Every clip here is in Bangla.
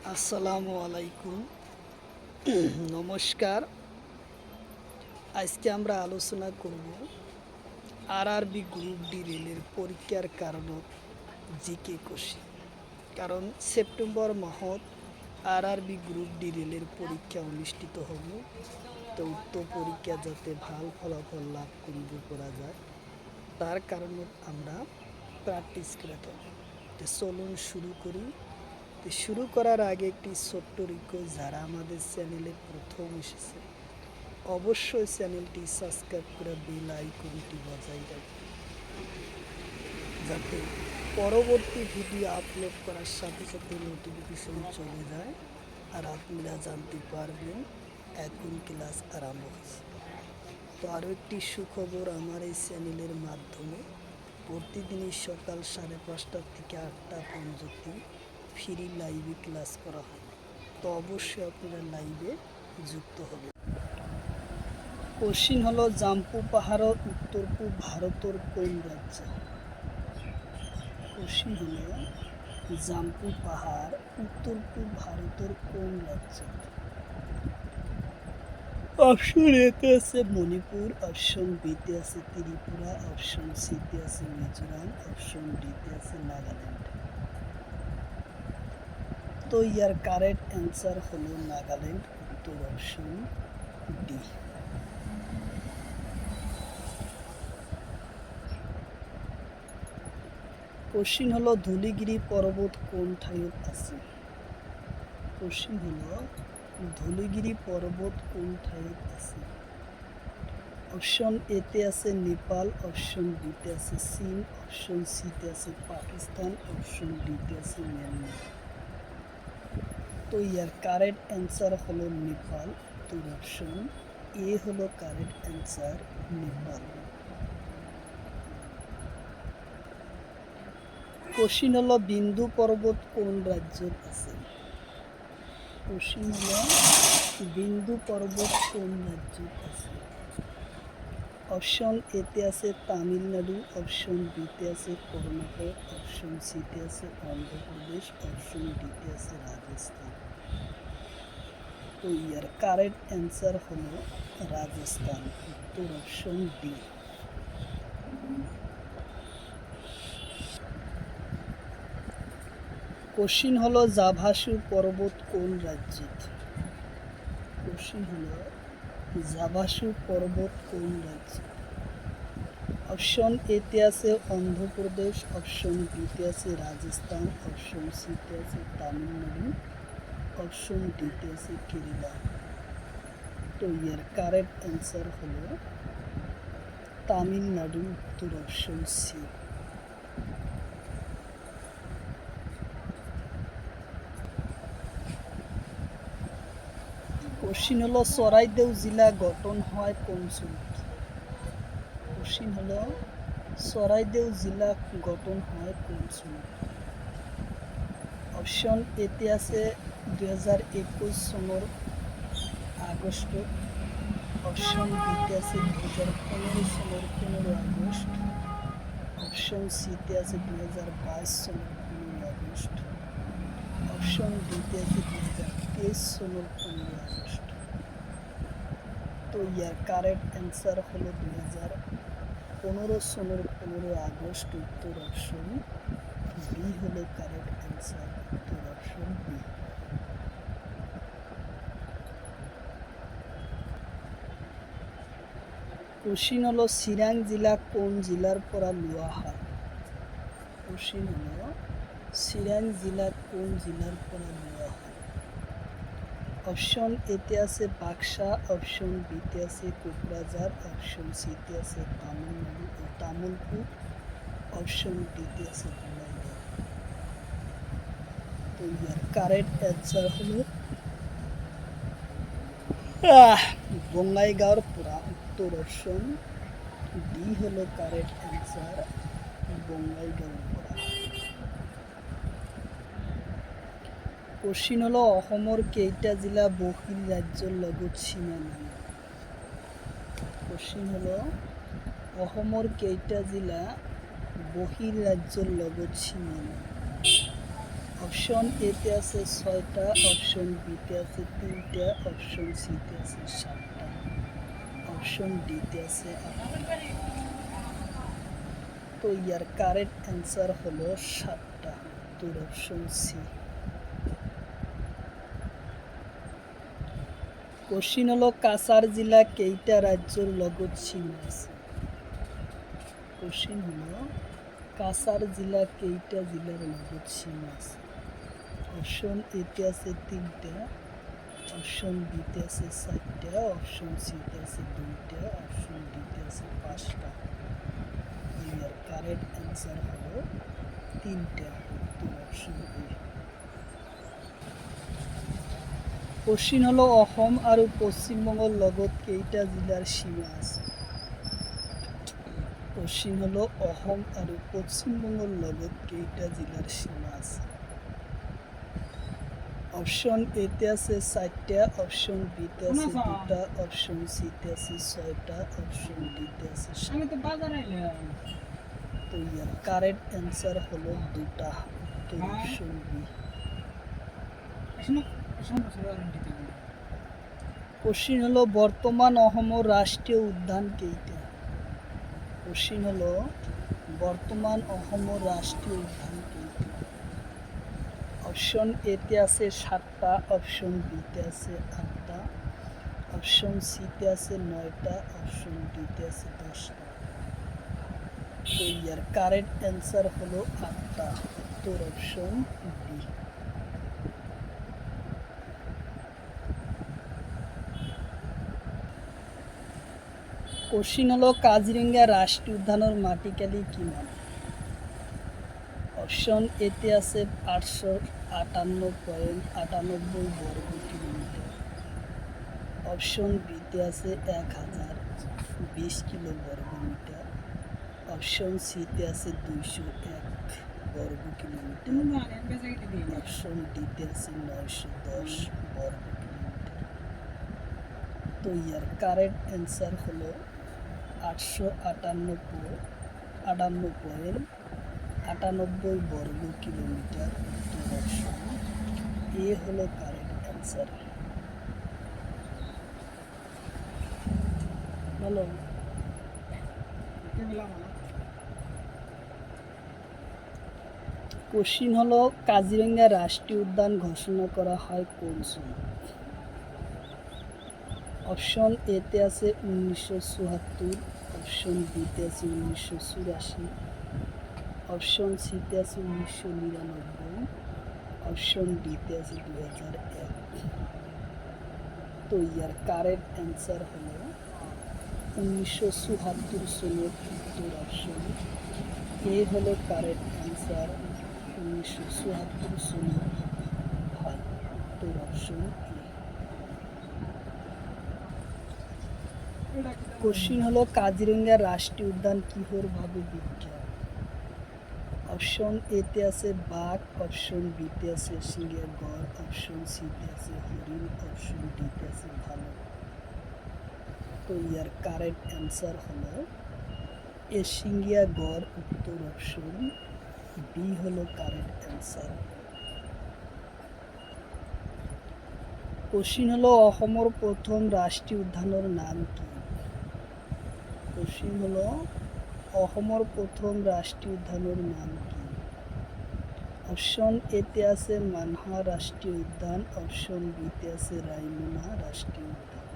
আসসালামু আলাইকুম। নমস্কার। আজকে আমরা আলোচনা করব আরআরবি গ্রুপ ডি রেলের পরীক্ষার কারণত জিকে কোশ্চেন। কারণ সেপ্টেম্বর মাহত আরআরবি গ্রুপ ডি রেলের পরীক্ষা অনুষ্ঠিত হব, তো উক্ত পরীক্ষা যাতে ভাল ফলাফল লাভ করা যায় তার কারণত আমরা প্র্যাকটিস করে থাকি। তো চলুন শুরু করি। তো শুরু করার আগে একটি ছোট্ট রিকোয়েস্ট, যারা আমাদের চ্যানেলে প্রথম এসেছে অবশ্যই চ্যানেলটি সাবস্ক্রাইব করে বেল আইকনটি বাজায় রাখবেন, যাতে পরবর্তী ভিডিও আপলোড করার সাথে সাথে নোটিফিকেশন চলে যায় আর আপনারা জানতে পারবেন এখন ক্লাস আরম্ভ হয়েছে। তো আরও একটি সুখবর, আমার এই চ্যানেলের মাধ্যমে প্রতিদিনই সকাল 5:30 থেকে 8টা পর্যন্ত ফ্রি লাইভে ক্লাস করা হয়। তো অবশ্যই আপনারা লাইভে যুক্ত হবেন। কোশ্চিন হলো, জাম্পু পাহাড় উত্তর পূর্ব ভারতের কোন রাজ্য? কোশ্চিন হলো, জাম্পু পাহাড় উত্তর পূর্ব ভারতের কোন রাজ্য? অপশন এতে আছে মণিপুর, অপশন বিতে আছে ত্রিপুরা, অপশন সিতে আছে মিজোরাম, অপশন ডিতে আছে নাগাল্যান্ড। তো ইয়ার কারেক্ট অ্যান্সার হলো নাগাল্যান্ড, উত্তর অপশন ডি। কোশ্চিন হলো, ধুলিগিরি পর্বত কোন ঠাইত আছে? কোশ্চিন হলো, ধুলিগিরি পর্বত কোন ঠাইত আছে? অপশন এতে আছে নেপাল, অপশন বিতে আছে চীন, অপশন সিতে আছে পাকিস্তান, অপশন ডিতে আছে মিয়ানমার। তো ইয়ার কারেক্ট অ্যান্সার হলো নেপাল, উত্তর অপশন এ হলো কারেক্ট অ্যান্সার, নেপাল। কোশ্চিন হলো, বিন্দু পর্বত কোন রাজ্যত আছে? কোশ্চিন হলো, বিন্দু পর্বত কোন রাজ্যত আছে? অপশন এতে আছে তামিলনাড়ু, অপশন বিতে আছে কর্ণাটক, অপশন সিতে আছে অন্ধ্রপ্রদেশ, অপশন ডিতে আছে রাজস্থান। তো ইয়ার কারেক্ট অ্যান্সার হলো রাজস্থান, উত্তর অপশন ডি। কোশ্চিন হলো, জাভাসু পর্বত কোন রাজ্যত? কোশ্চিন হলো, জাভাসু পর্বত কোন রাজ্যত? অপশন এতে আছে অন্ধ্রপ্রদেশ, অপশন বিতে আছে রাজস্থান, অপশন সিতে আছে তামিলনাড়ু, অপশন ডিতে আছে কেরালা। তো ইয়ার কারেক্ট অ্যান্সার হলো তামিলনাড়ু, উত্তর অপশন সি। কোশ্চিন হলো, চৰাইদেউ জেলা গঠন হয় কোন চনত? কোশ্চিন হলো, চৰাইদেউ জেলা গঠন হয় কোন চনত? অপশন এতে আছে 2021 সনের আগস্ট, অপশন বিতে আছে 2015 সনের 15 আগস্ট, অপশন সিতে আছে 2022 সনের 15 আগস্ট, অপশন ডিতে আছে 2023 সনের 15 আগস্ট। তো ইয়ার কারেক্ট অ্যান্সার হলো 2015 সনের 15 আগস্ট, উত্তর অপশন বি হলো কারেক্ট অ্যান্সার, উত্তর অপশন বি। কোশ্চিন হলো, চিরাং জেলা কোন জেলার পরা লওয়া হয়? কোশ্চিন হলো, চিরাং জেলা কোন জেলার পরা লওয়া হয়? অপশন এতে আছে বাক্সা, অপশন বিতে আছে কোকরাঝার, অপশন সিতে আছে তামিলনাড়ু ও তামুলপুর, অপশন ডিতে আছে বঙ্গাইগাঁও। তো ইয়ার কারেক্ট অ্যান্সার হলো বঙ্গাইগাঁওর পুরা, উত্তর অপশন ডি হলো কারেক্ট অ্যান্সার, বঙ্গাইগাঁও পুরা। কোশ্চিন হলো, অসমৰ কেইটা জিলা বহির রাজ্যর লগত সীমা নাই? কোশ্চিন হলো, অসমৰ কেইটা জিলা বহির রাজ্যর লগত সীমা নাই? অপশন এতে আছে 6টা, অপশন বিতে আছে 3টা, অপশন সিতে আছে 7টা, অপশন ডিতে আছে 8টা। তো ইয়ার কারেক্ট অ্যান্সার হলো 7টা, উত্তর অপশন সি। কোশ্চিন হলো কাছাড় জেলা কেইটা রাজ্যের লগত সীমা আছে? কোশ্চিন হলো কাছাড় জেলা কেইটা জেলার লগত সীমা আছে? অপশন এতে আছে 3টা, অপশন বিতে আছে 4টা, অপশন সিতে আছে 2টা, অপশন ডিতে আছে 5টা। ইয়ার কারেক্ট অ্যান্সার হলো 3টা, উত্তর অপশন এ। কোশ্চিন হলো অসম আৰু পশ্চিমবঙ্গৰ লগত কেইটা জিলাৰ সীমা আছে? কোশ্চিন হলো অসম আৰু পশ্চিমবঙ্গৰ লগত কেইটা জিলাৰ সীমা আছে? অপশন এতে আছে 4টা, অপশন বিতে আছে 2টা, অপশন সিতে আছে 6টা, অপশন ডিতে আছে 7টা। তো ইয়ার কারেক্ট অ্যান্সার হলো 2টা, উত্তর অপশন বি। কোশ্চিন হলো বর্তমান অসমৰ রাষ্ট্রীয় উদ্যান কেইটা? কোশ্চিন হলো বর্তমান অসমৰ রাষ্ট্রীয় উদ্যান কেইটা? অপশন এতে আছে 7টা, অপশন বিতে আছে 8টা, অপশন সিতে আছে 9টা, অপশন ডিতে আছে 10টা। তো ইয়ার কারেক্ট অ্যান্সার হলো 8টা, উত্তর অপশন বি। কোশ্চিন হলো কাজিরঙ্গা রাষ্ট্রীয় উদ্যানের মাটিকালি কিমান? অপশন এতে আছে 858.98 বর্গ কিলোমিটার, অপশন বিতে আছে 1020 কিলো বর্গ মিটার, অপশন সিতে আছে 201 বর্গ কিলোমিটার, অপশন ডিতে আছে 910 বর্গ কিলোমিটার। তো ইয়ার কারেক্ট অ্যান্সার হলো 898.98 বর্গ কিলোমিটার, উত্তর অপশন এ হলো কারেক্ট অ্যান্সার। ভালো। কোশ্চিন হলো কাজিরঙ্গা রাষ্ট্রীয় উদ্যান ঘোষণা করা হয় কোন সনে? অপশন এতে আছে 1974, অপশন বিতে আছে 1984, অপশন সিতে আছে 1999, অপশন ডিতে আছে 2001। তো ইয়ার কারেক্ট অ্যান্সার হলো 1974 সনের, উত্তর অপশন এ হলো কারেক্ট অ্যান্সার। 1974 সনের হয়, উত্তর অপশন এ। কোশ্চিন হলো কাজিরঙ্গা রাষ্ট্রীয় উদ্যান কিহর ভাবে বিখ্যাত? অপশন এতে আছে বাঘ, অপশন বিতে আছে সিংহের গড়, অপশন সিতে আছে হরিণ, অপশন ডিতে আছে ভালুক। তো ইয়ার কারেক্ট অ্যান্সার হলো এশিঙ্গিয়া গড়, উত্তর অপশন বি হলো কারেক্ট অ্যান্সার। কোশ্চিন হলো অসমৰ প্রথম রাষ্ট্রীয় উদ্যানের নাম কি? কোশ্চিন হলো অসমৰ প্রথম রাষ্ট্রীয় উদ্যানের নাম কি? অপশন এতে আছে মানহা রাষ্ট্রীয় উদ্যান, অপশন বিতে আছে রায়মনা রাষ্ট্রীয় উদ্যান,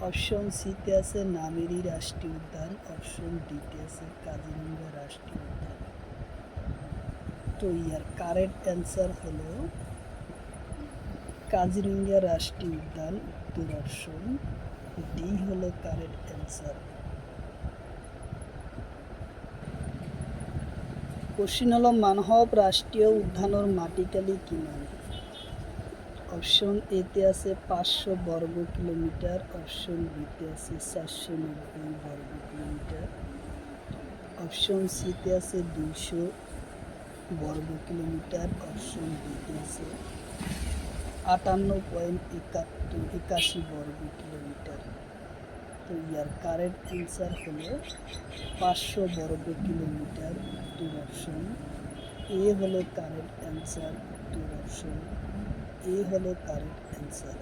অপশন সিতে আছে নামেরি রাষ্ট্রীয় উদ্যান, অপশন ডিতে আছে কাজিরঙ্গা রাষ্ট্রীয় উদ্যান। তো ইয়ার কারেক্ট অ্যান্সার হলো কাজিরঙ্গা রাষ্ট্রীয় উদ্যান, উত্তর অপশন ডি হলো কারেক্ট অ্যান্সার। কোশ্চিন হলো মানহব রাষ্ট্রীয় উদ্যানের মাটিকালি কিমান? অপশন এতে আছে 500 বর্গ কিলোমিটার, অপশন বিতে আছে 490 বর্গ কিলোমিটার, অপশন সিতে আছে 200 বর্গ কিলোমিটার, অপশন ডিতে আছে 58.81 বর্গ কিলোমিটার। তো ইয়ার কারেক্ট অ্যান্সার হলো 500 বর্গ কিলোমিটার, উত্তর অপশন এ হলো কারেক্ট অ্যান্সার, উত্তর অপশন এ হলো কারেক্ট অ্যান্সার।